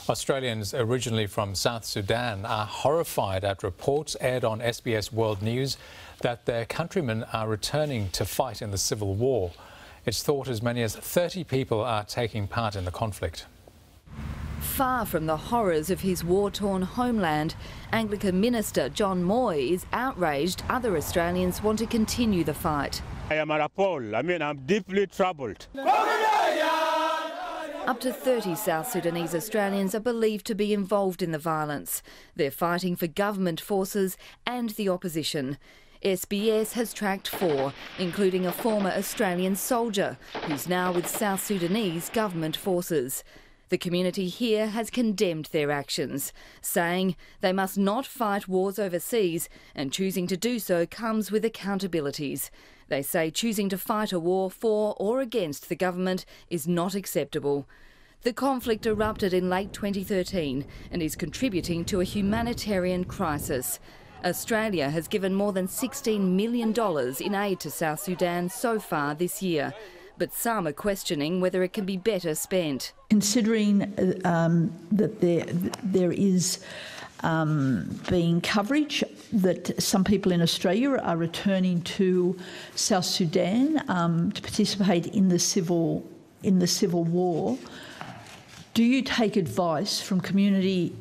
Australians originally from South Sudan are horrified at reports aired on SBS World News that their countrymen are returning to fight in the civil war. It's thought as many as 30 people are taking part in the conflict. Far from the horrors of his war-torn homeland, Anglican minister John Moy is outraged other Australians want to continue the fight. I am appalled. I'm deeply troubled. Up to 30 South Sudanese Australians are believed to be involved in the violence. They're fighting for government forces and the opposition. SBS has tracked 4, including a former Australian soldier who's now with South Sudanese government forces. The community here has condemned their actions, saying they must not fight wars overseas, and choosing to do so comes with accountabilities. They say choosing to fight a war for or against the government is not acceptable. The conflict erupted in late 2013 and is contributing to a humanitarian crisis. Australia has given more than $16 million in aid to South Sudan so far this year, but some are questioning whether it can be better spent. Considering that there is being coverage that some people in Australia are returning to South Sudan to participate in the civil war, do you take advice from community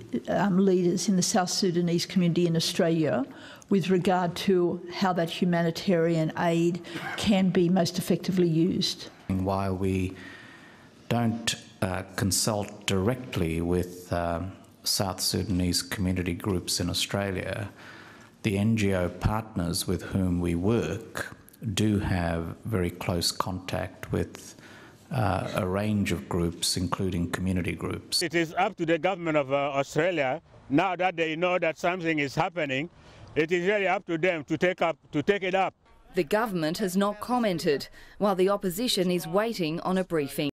leaders in the South Sudanese community in Australia with regard to how that humanitarian aid can be most effectively used? While we don't consult directly with South Sudanese community groups in Australia, the NGO partners with whom we work do have very close contact with a range of groups, including community groups. It is up to the government of Australia, now that they know that something is happening, it is really up to them to take it up. The government has not commented, while the opposition is waiting on a briefing.